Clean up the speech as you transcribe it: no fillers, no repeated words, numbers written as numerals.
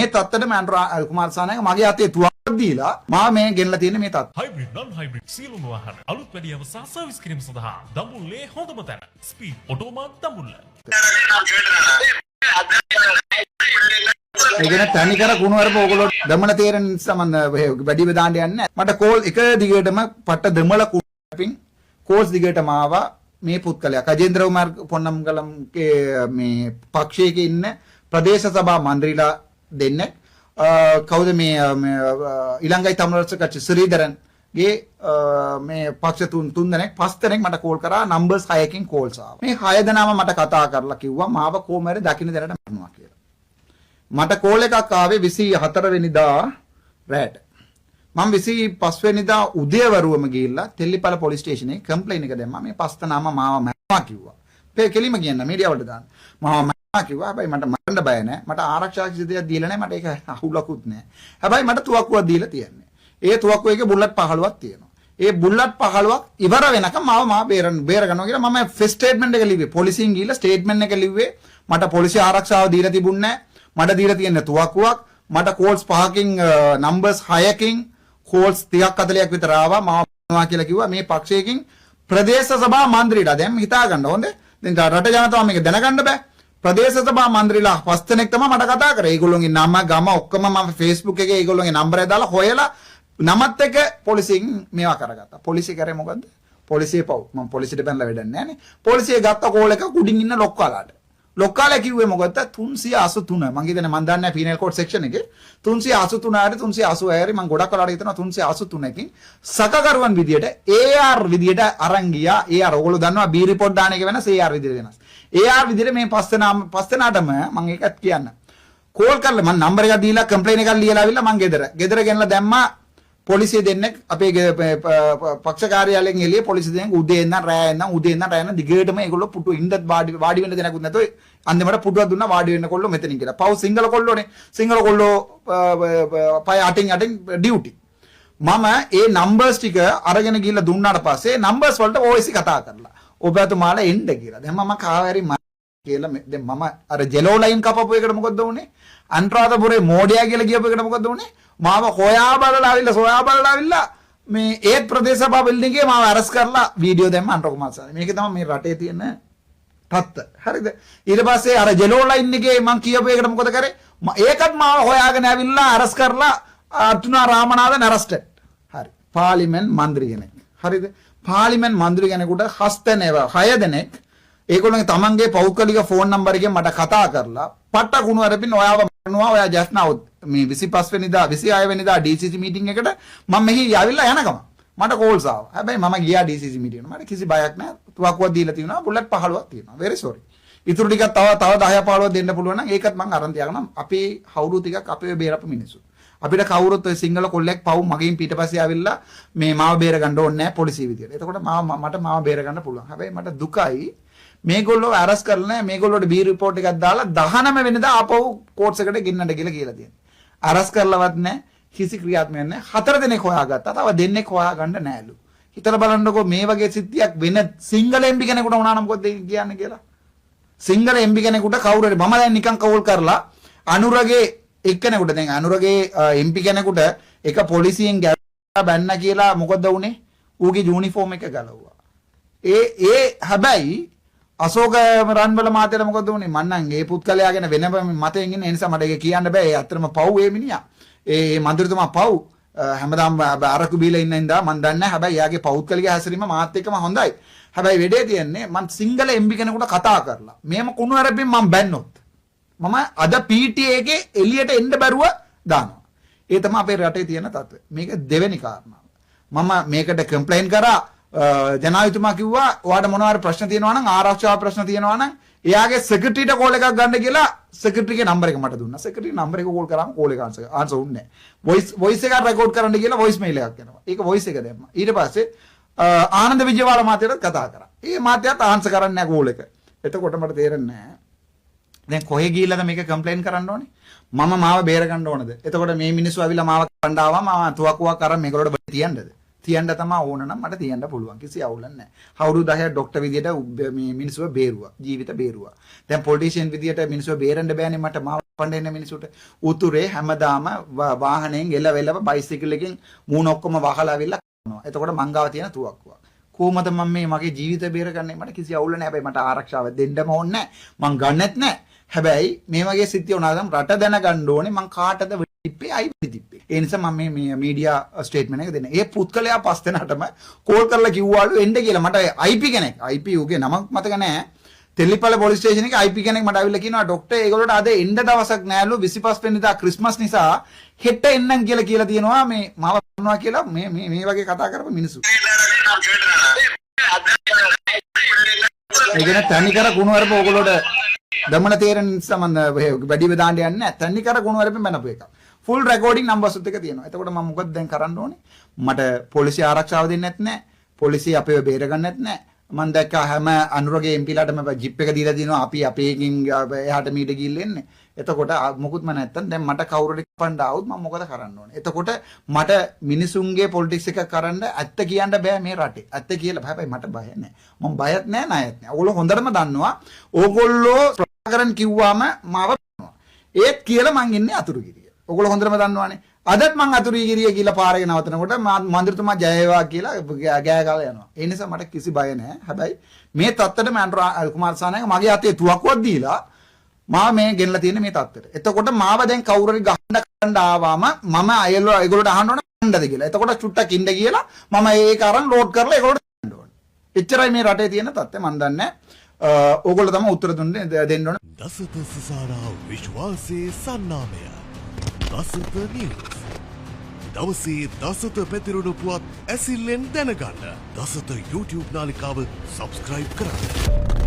මේ තත්ත්වෙට මම කුමාරසානායක මගේ අතේ තුවාලක් දීලා මම මේ ගෙනලා තියෙන මේ තත්ත්වය. හයිබ්‍රිඩ් non hybrid සියලුම වාහන අලුත් වැඩියම සහ සර්විස් කිරීම සඳහා දඹුල්ලේ හොඳම තැන ස්පීඩ් ඔටෝමාත් දඹුල්ල. ඒ කියන්නේ තනි කර කුණු වරප ඕගොල්ලෝ දමන තේරෙන නිසා මම වැඩි බදාන්න යන්නේ නැහැ. මට කෝල් එක දිගටම පට්ට දෙමළ කුණුපින් කෝල්ස් දිගටම ආවා මේ පුත්කලයක් අජේන්ද්‍ර කුමාර පොන්නම්ගලම්ගේ මේ පක්ෂයක ඉන්න ප්‍රදේශ සභා මන්ත්‍රීලා දෙන්නේ කවුද මේ ඉලංගයි තමුරස කච්චි ශ්‍රීධරන්ගේ මේ පක්ෂ තුන් දෙනෙක් පස් දෙනෙක් මට කෝල් කරා නම්බර්ස් 6කින් කෝල්ස් ආවා. මේ 6 දෙනාම මට කතා කරලා කිව්වා මාව කොහොමද දකින්න දැනට මරනවා කියලා. මට කෝල් එකක් ආවේ 24 වෙනිදා රැට. මම 25 වෙනිදා උදේවරුවම ගිහිල්ලා තෙල්ලිපල පොලිස් ස්ටේෂනේ කම්ප්ලේන් එක දැම්මා. මේ පස් දෙනාම මාව මරනවා කිව්වා. මේ කෙලිම කියන්න මීඩියාවලට දාන්න. මාව කිව්වා හැබැයි මට මරන්න බය නැහැ. මට ආරක්ෂා කිසිදයක් දීලා නැහැ. මට ඒක අහුලකුත් නැහැ. හැබැයි මට තුවක්කුවක් දීලා තියන්නේ. ඒ තුවක්කුව එකේ බුලට් 15ක් තියෙනවා. ඒ බුලට් 15ක් ඉවර වෙනකම් මාව බේර ගන්නවා කියලා මම ස්ටේට්මන්ට් එක ලිව්වේ. පොලිසියෙන් ගිහිල්ලා ස්ටේට්මන්ට් එක ලිව්වේ. මට පොලිසිය ආරක්ෂාව දීලා තිබුණේ නැහැ. මට දීලා තියෙන තුවක්කුවක් මට කෝල්ස් 5කින් නම්බර්ස් 6කින් කෝල්ස් 30ක් 40ක් විතර ආවා. මාව මරනවා කියලා කිව්වා. මේ පක්ෂයකින් ප්‍රදේශ සභා මන්ත්‍රීලා දැන් හිතා ගන්න ඕනේ. දැන් රට ජනතාව මේක දැනගන්න බෑ. ප්‍රදේශ සභා මන්ත්‍රීලා පස් දෙනෙක් තමයි මට කතා කරේ. ඒගොල්ලෝගේ නම ගම ඔක්කොම මම Facebook එකේ ඒගොල්ලෝගේ නම්බරය දාලා හොයලා නමත් එක පොලිසියෙන් මේවා කරගත්තා. පොලිසිය කරේ මොකද්ද? පොලිසිය පව්. මම පොලිසියට බැනලා වැඩක් නැහැ නේ. පොලිසිය ගත්ත කෝල් එක කුඩින් ඉන්න ලොක්කාලාට. ලොක්කාලා කිව්වේ මොකද්ද? 383. මම හිතන්නේ මම දන්නේ නැහැ පීනල් කෝඩ් සෙක්ෂන් එකේ 383 හරි 386 හරි මම ගොඩක් වෙලාවට හිතනවා 383 එකකින් සකකරුවන් විදියට AR විදියට අරන් ගියා. AR ඔයගොල්ලෝ දන්නවා B report දාන එක වෙනස් AR විදියට වෙනස්. AR විදියට මේ පස් දෙනාටම මම ඒකත් කියන්න. කෝල් කරලා මම නම්බර් එකක් දීලා කම්ප්ලේන් එකක් ලියලා ආවිල්ලා මම ගෙදර ගෙනලා දැම්මා. පොලිසිය දෙන්නෙක් අපේ පක්ෂ කාර්යාලයෙන් එළිය පොලිසිය දෙන්නෙක් උදේ ඉඳන් රෑ ඉඳන් දිගටම ඒගොල්ලෝ පුටු ඉඳත් වාඩි වෙන්න දෙනකුත් නැතෝ අන්තිමට පුටුවක් දුන්නා වාඩි වෙන්න කොල්ලෝ මෙතනින් කියලා. පව් සිංගල කොල්ලෝනේ. සිංගල කොල්ලෝ පය 8න් ඩියුටි. මම ඒ නම්බර්ස් ටික අරගෙන ගිහිල්ලා දුන්නාට පස්සේ නම්බර්ස් වලට වොයිස් කතා කරලා ඔබතුමාලා එන්න කියලා. දැන් මම කාවැරි කියලා දැන් මම අර ජෙලෝ ලයින් කපපු එකට මොකද වුනේ? අන්තරාධපුරේ මෝඩියා කියලා කියපු එකට මොකද වුනේ? මාව සොයා බලලා ආවිල්ලා මේ ඒත් ප්‍රදේශ සභා බිල්ඩින් එකේ මාව අරස් කරලා වීඩියෝ දැම්ම අන්තර කුමාරසාරි. මේක තමයි මේ රටේ තියෙන තත්ත්ව. හරිද? ඊට පස්සේ අර ජෙලෝ ලයින් එකේ මං කියපු එකට මොකද කරේ? ඒකත් මාව හොයාගෙන ආවිල්ලා අරස් කරලා අර්ජුනා රාමනාഥන් අරස්ටඩ්. හරි. පාර්ලිමේන්තු මන්ත්‍රී කෙනෙක්. හරිද? පාර්ලිමේන්තු මන්ත්‍රී කෙනෙකුට හස්තනේව 6 දෙනෙක් ඒගොල්ලන්ගේ තමන්ගේ පෞද්ගලික ෆෝන් නම්බර් එකෙන් මට කතා කරලා පට්ට කුණු අරපින් ඔයාව මරනවා ඔයා ජස්නාව මේ 25 වෙනිදා 26 වෙනිදා DCC මීටින් එකට මම මෙහි ආවිල්ලා යනකම මට කෝල්ස් ආවා. හැබැයි මම ගියා DCC මීටින් එකට. මට කිසි බයක් නැහැ. තුවක්කුවක් දීලා තියෙනවා. බුලට් 15ක් තියෙනවා. very sorry. ඉතුරු ටිකක් තව 10 15ක් දෙන්න පුළුවන් නම් ඒකත් මම අරන් තියාගන්නම්. අපේ හවුරු ටිකක් අපේ බේරපු මිනිස්සු. අපිට කවුරුත් ඔය සිංගල කොල්ලෙක් පව් මගෙන් පිටපස්සේ ආවිල්ලා මේ මාව බේර ගන්න ඕනේ නැහැ පොලිසිය විදියට. එතකොට මට මාව බේර ගන්න පුළුවන්. හැබැයි මට දුකයි මේගොල්ලෝ අරස් කරලා නැහැ. මේගොල්ලෝට B report එකක් දාලා 19 වෙනිදා ආපහු කෝට්ස් එකට ගෙන්නන්න කියලා තියෙනවා. අරස් කරලවත් නැහැ. කිසි ක්‍රියාත්මක නැහැ. 4 දෙනෙක් හොයාගත්තා. තව දෙන්නෙක් හොයාගන්න නැහැලු. හිතලා බලන්නකෝ මේ වගේ සිද්ධියක් වෙන සිංගල MP කෙනෙකුට වුණා නම් මොකද කියන්නේ කියලා. සිංගල MP කෙනෙකුට කවුරු හරි මම දැන් නිකන් කෝල් කරලා අනුරගේ එක්කෙනෙකුට දැන් අනුරගේ MP කෙනෙකුට එක පොලිසියෙන් ගැව්වා බැන්න කියලා මොකද වුනේ? ඌගේ යුනිෆෝම් එක ගලවුවා. ඒ හැබැයි අශෝක රන්වල මාතේට මොකද වුනේ? මම නම් ඒ පුත්කලයා ගැන වෙනම මතයෙන් ඉන්නේ. ඒ නිසා මට ඒක කියන්න බෑ. ඒ අතරම පව් ඒ මිනිහා. ඒ මන්ත්‍රීතුමා පව් හැමදාම අරකු බීලා ඉන්න ඉඳා මම දන්නේ නැහැ. හැබැයි යාගේ පෞද්ගලික හැසිරීම මාත් එක්කම හොඳයි. හැබැයි වෙඩේ තියන්නේ මම සිංගල MP කෙනෙකුට කතා කරලා මේම කුණු අරපින් මම බැන්නොත් මම අද PTA එකේ එළියට එන්න බැරුව දානවා. ඒ තමයි අපේ රටේ තියෙන තත්ත්වය. මේක දෙවෙනි කාරණාව. මම මේකට කම්ප්ලේන් කරා ජනාධිපතිතුමා කිව්වා ඔයාලට මොනවා හරි ප්‍රශ්න තියෙනවා නම් ආරක්ෂා ප්‍රශ්න තියෙනවා නම් එයාගේ සෙක්‍රටරියට කෝල් එකක් ගන්න කියලා සෙක්‍රටරිගේ නම්බර එක මට දුන්නා. සෙක්‍රටරි නම්බර එක කෝල් කරාම කෝල් එක ආන්සර් වුන්නේ නැහැ. වොයිස් එකක් රෙකෝඩ් කරන්න කියලා වොයිස් මේල් එකක් එනවා. ඒක වොයිස් එක දැම්මා. ඊට පස්සේ ආනන්ද විජේවාල මාත්‍යයට කතා කරා. ඒ මාත්‍යත් ආන්සර් කරන්නේ නැහැ කෝල් එක. එතකොට මට තේරෙන්නේ නැහැ. දැන් කොහෙ ගිහිල්ලාද මේක කම්ප්ලේන් කරන්න ඕනේ? මම මාව බේර ගන්න ඕනද? එතකොට මේ මිනිස්සු ඇවිල්ලා මාව කණ්ඩ ආවා. මම තුවක්කුවක් අරන් මේගොල්ලෝට තියන්නද? තියන්න තමයි ඕන නම් මට තියන්න පුළුවන්. කිසි අවුලක් නැහැ. අවුරුදු 10ක් ડોක්ටර් විදියට මේ මිනිස්සුව බේරුවා. ජීවිත බේරුවා. දැන් පොලිටිෂියන් විදියට මිනිස්සුව බේරන්න බෑනේ මට මාව පණ්ඩෙන්න මිනිසුට උතුරේ හැමදාම වාහනයෙන් එලවෙලව බයිසිකල් එකකින් මූණ ඔක්කොම වහලා අවිල්ලා කරනවා. එතකොට මං ගාව තියෙන තුවක්කුවක්. කොහොමද මම මේ මගේ ජීවිතය බේරගන්නේ? මට කිසි අවුල නැහැ. හැබැයි මට ආරක්ෂාව දෙන්නම ඕනේ නැහැ. මං ගන්නෙත් නැහැ. හැබැයි මේ වගේ සිද්ධිය වුණා නම් රට දැනගන්න ඕනේ මං කාටද තිප්පේ අයිපි තිප්පේ. ඒ නිසා මම මේ මීඩියා ස්ටේට්මන්ට් එක දෙන්නේ. ඒ පුත්කලයා පස් දෙනාටම කෝල් කරලා කිව්වාලු එන්න කියලා. මට අයිපි කෙනෙක් අයිපි උගේ නමක් මතක නැහැ. තෙල්ලිපල පොලිස් ස්ටේෂන් එකේ අයිපි කෙනෙක් මට ආවිල්ලා කියනවා ડોක්ටර් ඒගොල්ලෝට අද එන්න දවසක් නෑලු 25 වෙනිදා ක්‍රිස්මස් නිසා හෙට එන්නම් කියලා තියෙනවා මේ මාව කරනවා කියලා මේ වගේ කතා කරපු මිනිස්සු. ඒ කියන්නේ තනිකර කුණුවරප ඕගොල්ලෝට දමන තේරෙන නිසා මම වැඩි බදාන්න යන්නේ නැහැ. තනිකර කුණුවරපෙන් බනපු එක. ෆුල් රෙකෝඩින් නම්බර්ස් උත් එක තියෙනවා. එතකොට මම මොකද දැන් කරන්න ඕනේ? මට පොලිසිය ආරක්ෂාව දෙන්නෙත් නැහැ. පොලිසිය අපේව බේරගන්නෙත් නැහැ. මම දැක්කා හැම අනුරගේ එම්පීලාටම ජිප් එක දීලා දිනවා අපි අපේකින් එහාට මීට ගිහින් එන්නේ. එතකොට මොකුත්ම නැත්තම් දැන් මට කවුරුරි කපන්න ආවොත් මම මොකද කරන්න ඕනේ? එතකොට මට මිනිසුන්ගේ පොලිටික්ස් එක කරන්න ඇත්ත කියන්න බෑ මේ රටේ. ඇත්ත කියලා හැබැයි මට බය නැහැ. මම බයත් නැහැ ණයත් නැහැ. ඕගොල්ලෝ හොඳටම දන්නවා. ඕගොල්ලෝ ප්‍රකාරන් කිව්වම මාව කරනවා. ඒත් කියලා මං ඉන්නේ අතුරුගිරිය. ඕගොල්ලෝ හොඳටම දන්නවානේ. අදත් මං අතුරුගිරිය කියලා පාරේ නවතනකොට මන්දිරතුමා ජය වේවා කියලා ගෑ ගාලා යනවා. ඒ නිසා මට කිසි බය නැහැ. හැබැයි මේ තත්ත්වෙට මම කුමාරසානායක මගේ අතේ තුවක්කුවක් දීලා මාව මේ ගෙනලා තියෙන මේ තත්ත්වෙට. එතකොට මාව දැන් කවුරුරි ගහන්න කරන්න ආවම මම ඒගොල්ලෝට අහන්න ඕන කණ්ඩද කියලා. එතකොට චුට්ටක් ඉන්න කියලා මම ඒක අරන් ලෝඩ් කරලා ඒගොල්ලෝට දෙන්න ඕනේ. එච්චරයි මේ රටේ තියෙන තත්ත්වය. මම දන්නේ ඕගොල්ලෝ තමයි උත්තර දෙන්න ඕනේ. දසත සිසාරා විශ්වාසයේ සන්නාමය. දසත නිවුස්. දවසේ දසත පැතිරුණු පුවත් ඇසිල්ලෙන් දැනගන්න. දසත YouTube නාලිකාව සබස්ක්‍රයිබ් කරන්න.